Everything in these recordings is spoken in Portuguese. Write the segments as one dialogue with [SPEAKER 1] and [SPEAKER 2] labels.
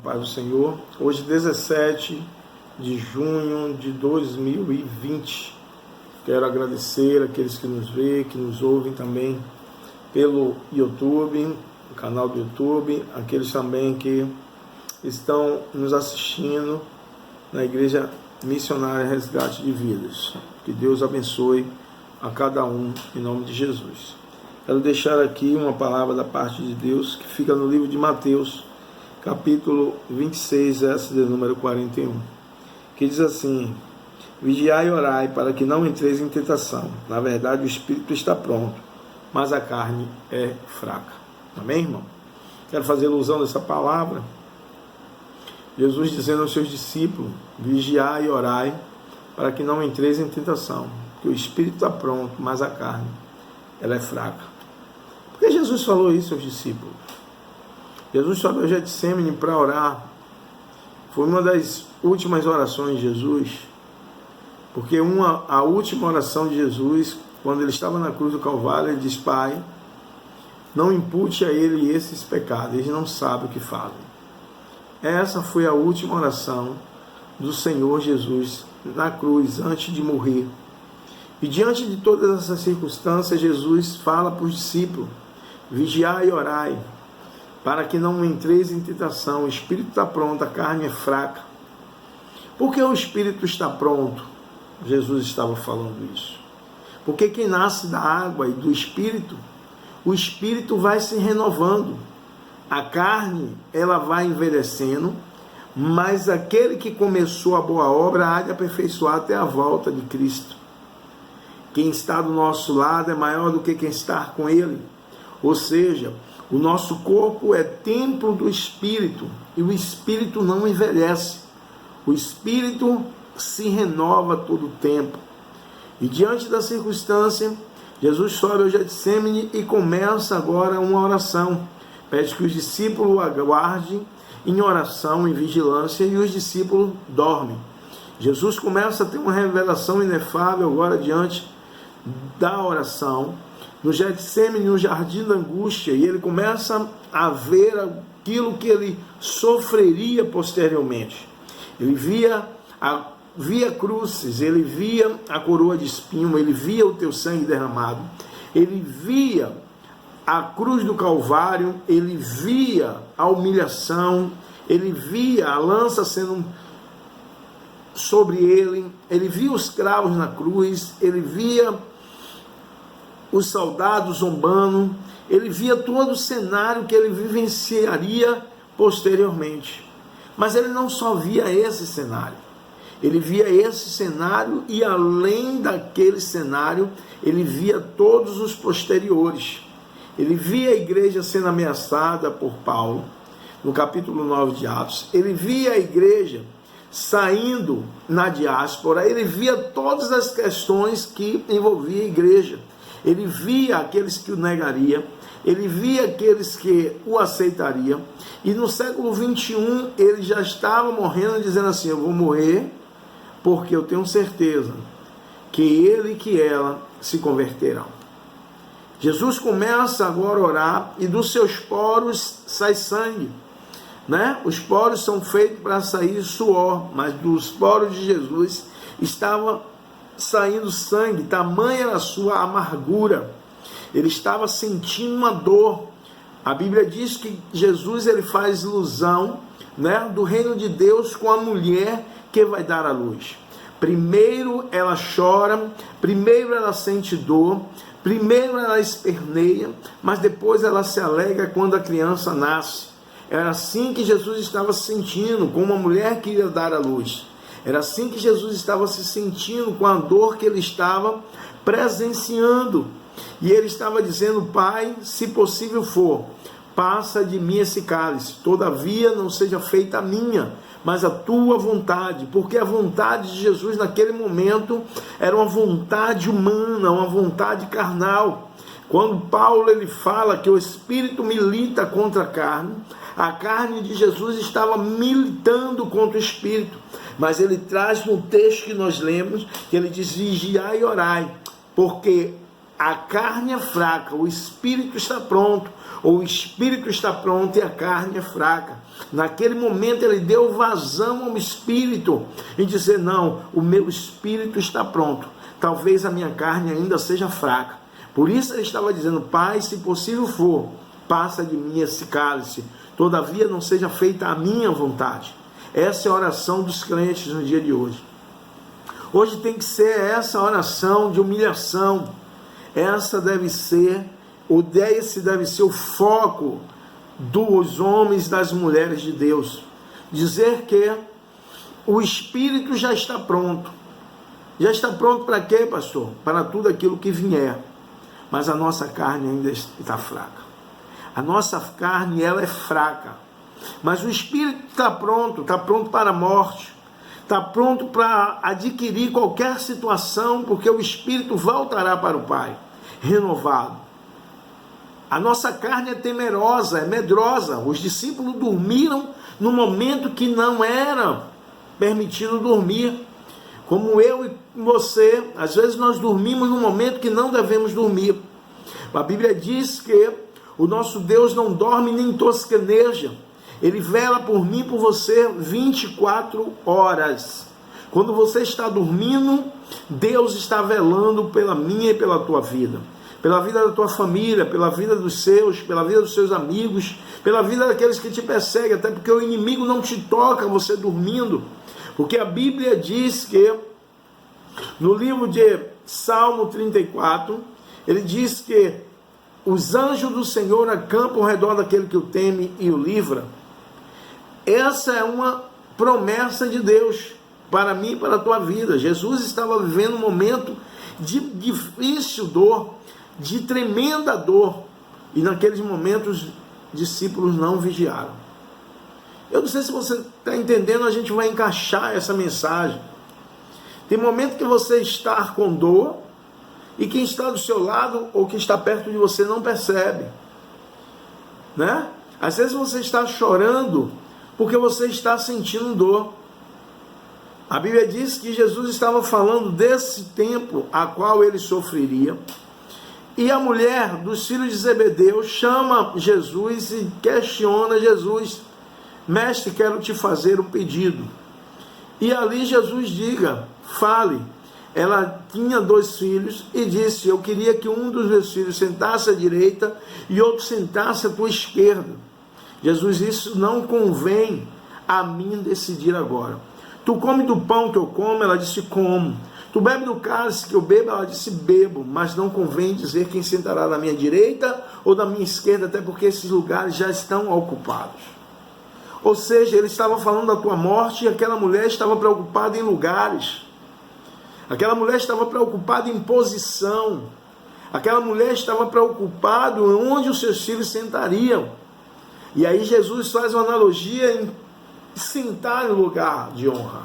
[SPEAKER 1] Paz do Senhor, hoje 17 de junho de 2020, quero agradecer aqueles que nos veem, que nos ouvem também pelo YouTube, o canal do YouTube, aqueles também que estão nos assistindo na Igreja Missionária Resgate de Vidas. Que Deus abençoe a cada um, em nome de Jesus. Quero deixar aqui uma palavra da parte de Deus, que fica no livro de Mateus, capítulo 26, verso de número 41, que diz assim: vigiai e orai para que não entreis em tentação. Na verdade, o espírito está pronto, mas a carne é fraca. Amém, irmão? Quero fazer alusão dessa palavra. Jesus dizendo aos seus discípulos: vigiai e orai para que não entreis em tentação, porque o espírito está pronto, mas a carne, ela é fraca. Por que Jesus falou isso aos discípulos? Jesus sobe ao Getsemane para orar. Foi uma das últimas orações de Jesus, porque a última oração de Jesus, quando ele estava na cruz do Calvário, ele diz: Pai, não impute a ele esses pecados, eles não sabem o que fazem. Essa foi a última oração do Senhor Jesus na cruz, antes de morrer. E diante de todas essas circunstâncias, Jesus fala para os discípulos: vigiai e orai, para que não entreis em tentação. O espírito está pronto, a carne é fraca. Por que o espírito está pronto? Jesus estava falando isso. Porque quem nasce da água e do espírito, o espírito vai se renovando. A carne, ela vai envelhecendo, mas aquele que começou a boa obra há de aperfeiçoar até a volta de Cristo. Quem está do nosso lado é maior do que quem está com Ele. Ou seja, o nosso corpo é templo do Espírito, e o Espírito não envelhece. O Espírito se renova todo o tempo. E diante da circunstância, Jesus sobe ao Getsemane e começa agora uma oração. Pede que os discípulos o aguardem em oração, em vigilância, e os discípulos dormem. Jesus começa a ter uma revelação inefável agora diante da oração, no Getsemane, no jardim da angústia, e ele começa a ver aquilo que ele sofreria posteriormente. Ele via cruzes, ele via a coroa de espinho, ele via o teu sangue derramado, ele via a cruz do Calvário, ele via a humilhação, ele via a lança sendo sobre ele, ele via os cravos na cruz, ele via os soldados zombando, ele via todo o cenário que ele vivenciaria posteriormente. Mas ele não só via esse cenário, ele via esse cenário e além daquele cenário, ele via todos os posteriores. Ele via a igreja sendo ameaçada por Paulo, no capítulo 9 de Atos. Ele via a igreja saindo na diáspora, ele via todas as questões que envolviam a igreja. Ele via aqueles que o negariam, ele via aqueles que o aceitariam, e no século 21 ele já estava morrendo, dizendo assim: eu vou morrer porque eu tenho certeza que ele e que ela se converterão. Jesus começa agora a orar e dos seus poros sai sangue, né? Os poros são feitos para sair suor, mas dos poros de Jesus estava saindo sangue, tamanha era a sua amargura. Ele estava sentindo uma dor. A Bíblia diz que Jesus ele faz ilusão, né, do reino de Deus com a mulher que vai dar à luz. Primeiro ela chora, primeiro ela sente dor, primeiro ela esperneia, mas depois ela se alegra quando a criança nasce. Era assim que Jesus estava se sentindo, com uma mulher que ia dar à luz. Era assim que Jesus estava se sentindo, com a dor que ele estava presenciando. E ele estava dizendo: Pai, se possível for, passa de mim esse cálice. Todavia não seja feita a minha, mas a tua vontade. Porque a vontade de Jesus naquele momento era uma vontade humana, uma vontade carnal. Quando Paulo ele fala que o Espírito milita contra a carne de Jesus estava militando contra o Espírito. Mas ele traz no texto que nós lemos, que ele diz: vigiai e orai, porque a carne é fraca, o espírito está pronto, ou o espírito está pronto e a carne é fraca. Naquele momento ele deu vazão ao espírito e dizer: não, o meu espírito está pronto, talvez a minha carne ainda seja fraca. Por isso ele estava dizendo: Pai, se possível for, passa de mim esse cálice, todavia não seja feita a minha vontade. Essa é a oração dos crentes no dia de hoje. Hoje tem que ser essa oração de humilhação. Esse deve ser o foco dos homens e das mulheres de Deus. Dizer que o Espírito já está pronto. Já está pronto para quê, pastor? Para tudo aquilo que vier. Mas a nossa carne ainda está fraca. A nossa carne, ela é fraca. Mas o Espírito está pronto para a morte. Está pronto para adquirir qualquer situação, porque o Espírito voltará para o Pai, renovado. A nossa carne é temerosa, é medrosa. Os discípulos dormiram no momento que não era permitido dormir. Como eu e você, às vezes nós dormimos no momento que não devemos dormir. A Bíblia diz que o nosso Deus não dorme nem tosqueneja. Ele vela por mim e por você 24 horas. Quando você está dormindo, Deus está velando pela minha e pela tua vida. Pela vida da tua família, pela vida dos seus, pela vida dos seus amigos, pela vida daqueles que te perseguem, até porque o inimigo não te toca você dormindo. Porque a Bíblia diz que, no livro de Salmo 34, ele diz que os anjos do Senhor acampam ao redor daquele que o teme e o livra. Essa é uma promessa de Deus para mim e para a tua vida. Jesus estava vivendo um momento de difícil dor, de tremenda dor, e naqueles momentos os discípulos não vigiaram. Eu não sei se você está entendendo, a gente vai encaixar essa mensagem. Tem momento que você está com dor e quem está do seu lado ou que está perto de você não percebe, né? Às vezes você está chorando porque você está sentindo dor. A Bíblia diz que Jesus estava falando desse tempo a qual ele sofreria. E a mulher dos filhos de Zebedeu chama Jesus e questiona Jesus: mestre, quero te fazer um pedido. E ali Jesus diga, fale. Ela tinha 2 filhos e disse: eu queria que um dos meus filhos sentasse à direita e outro sentasse à tua esquerda. Jesus, isso não convém a mim decidir agora. Tu come do pão que eu como? Ela disse: como. Tu bebe do cálice que eu bebo? Ela disse: bebo. Mas não convém dizer quem sentará na minha direita ou na minha esquerda, até porque esses lugares já estão ocupados. Ou seja, ele estava falando da tua morte e aquela mulher estava preocupada em lugares. Aquela mulher estava preocupada em posição. Aquela mulher estava preocupada em onde os seus filhos sentariam. E aí Jesus faz uma analogia em sentar no lugar de honra.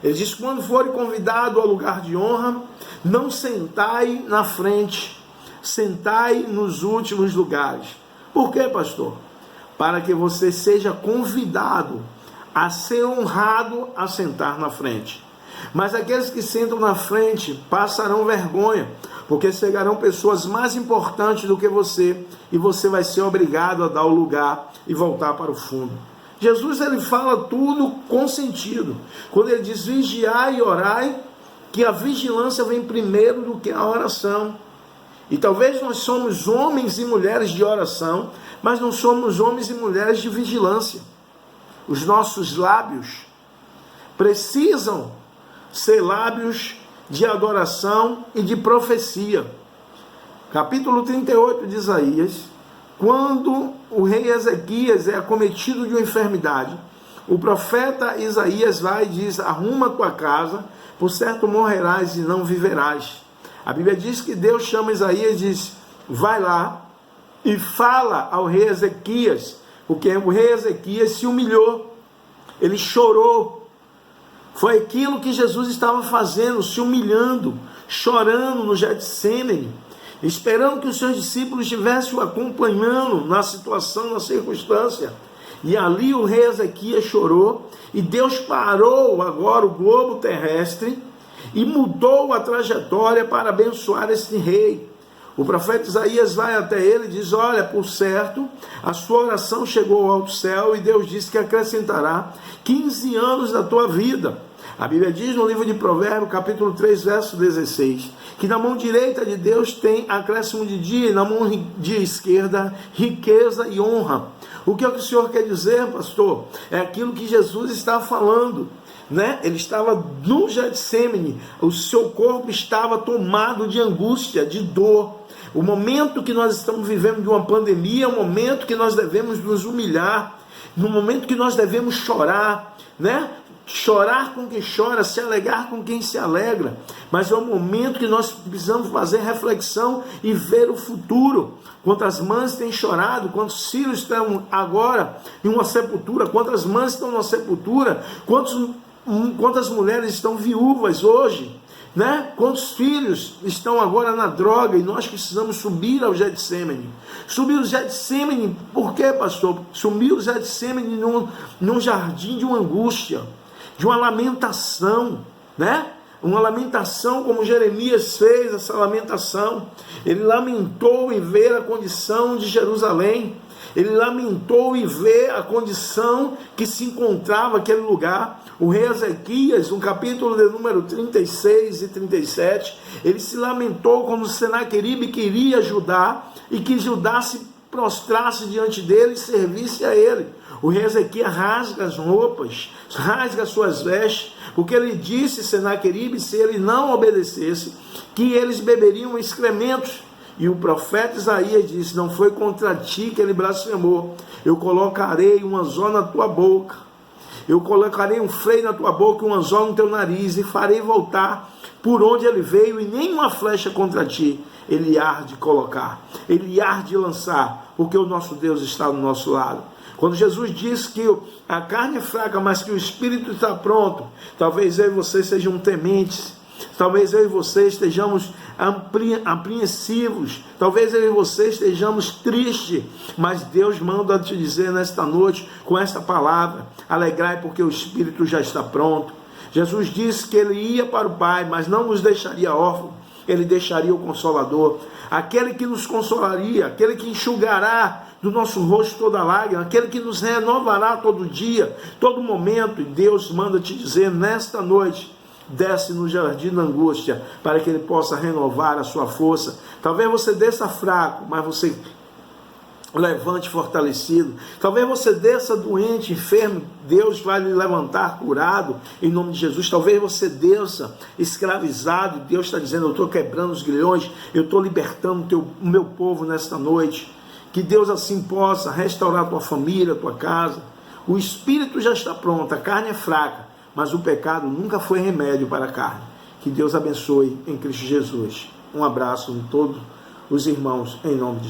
[SPEAKER 1] Ele diz: quando forem convidados ao lugar de honra, não sentai na frente, sentai nos últimos lugares. Por quê, pastor? Para que você seja convidado a ser honrado a sentar na frente. Mas aqueles que sentam na frente passarão vergonha, porque chegarão pessoas mais importantes do que você, e você vai ser obrigado a dar o lugar e voltar para o fundo. Jesus, ele fala tudo com sentido. Quando ele diz vigiai e orai, que a vigilância vem primeiro do que a oração. E talvez nós somos homens e mulheres de oração, mas não somos homens e mulheres de vigilância. Os nossos lábios precisam ser lábios de adoração e de profecia. Capítulo 38 de Isaías: quando o rei Ezequias é acometido de uma enfermidade, o profeta Isaías vai e diz: arruma a tua casa, por certo morrerás e não viverás. A Bíblia diz que Deus chama Isaías e diz: vai lá e fala ao rei Ezequias, porque o rei Ezequias se humilhou, ele chorou. Foi aquilo que Jesus estava fazendo, se humilhando, chorando no Getsêmani, esperando que os seus discípulos estivessem o acompanhando na situação, na circunstância. E ali o rei Ezequias chorou, e Deus parou agora o globo terrestre e mudou a trajetória para abençoar esse rei. O profeta Isaías vai até ele e diz: olha, por certo, a sua oração chegou ao alto céu e Deus disse que acrescentará 15 anos da tua vida. A Bíblia diz no livro de Provérbios, capítulo 3, verso 16, que na mão direita de Deus tem acréscimo de dia e na mão de esquerda riqueza e honra. O que é que o Senhor quer dizer, pastor? É aquilo que Jesus está falando, né? Ele estava no Getsêmani, o seu corpo estava tomado de angústia, de dor. O momento que nós estamos vivendo de uma pandemia é o momento que nós devemos nos humilhar, no momento que nós devemos chorar, né? Chorar com quem chora, se alegrar com quem se alegra, mas é o momento que nós precisamos fazer reflexão e ver o futuro. Quantas mães têm chorado, quantos filhos estão agora em uma sepultura, quantas mães estão numa sepultura, quantas mulheres estão viúvas hoje, né? Quantos filhos estão agora na droga, e nós precisamos subir ao Getsêmani. Subir ao Getsêmani, por quê, pastor? Subir ao Getsêmani num jardim de uma angústia, de uma lamentação, né? Uma lamentação como Jeremias fez, essa lamentação. Ele lamentou em ver a condição de Jerusalém. Ele lamentou em ver a condição que se encontrava aquele lugar. O rei Ezequias, no capítulo de número 36 e 37, ele se lamentou quando Senaqueribe queria Judá e que Judá se prostrasse diante dele e servisse a ele. O rei Ezequias rasga as roupas, rasga as suas vestes, porque ele disse, Senaqueribe, se ele não obedecesse, que eles beberiam excrementos. E o profeta Isaías disse: não foi contra ti que ele blasfemou, eu colocarei um anzol na tua boca, eu colocarei um freio na tua boca e um anzol no teu nariz, e farei voltar por onde ele veio, e nenhuma flecha contra ti ele há de colocar, ele há de lançar, porque o nosso Deus está do nosso lado. Quando Jesus diz que a carne é fraca, mas que o espírito está pronto, talvez eu e você sejam tementes, talvez eu e você estejamos apreensivos, talvez eu e você estejamos tristes, mas Deus manda te dizer nesta noite, com esta palavra: alegrai, porque o espírito já está pronto. Jesus disse que ele ia para o Pai, mas não nos deixaria órfãos, ele deixaria o Consolador, aquele que nos consolaria, aquele que enxugará do nosso rosto toda lágrima, aquele que nos renovará todo dia, todo momento. E Deus manda te dizer nesta noite: desce no jardim da angústia, para que ele possa renovar a sua força. Talvez você desça fraco, mas você levante fortalecido. Talvez você desça doente, enfermo, Deus vai lhe levantar curado, em nome de Jesus. Talvez você desça escravizado, Deus está dizendo: eu estou quebrando os grilhões, eu estou libertando o meu povo nesta noite. Que Deus assim possa restaurar a tua família, a tua casa. O espírito já está pronto, a carne é fraca, mas o pecado nunca foi remédio para a carne. Que Deus abençoe em Cristo Jesus. Um abraço a todos os irmãos, em nome de Jesus.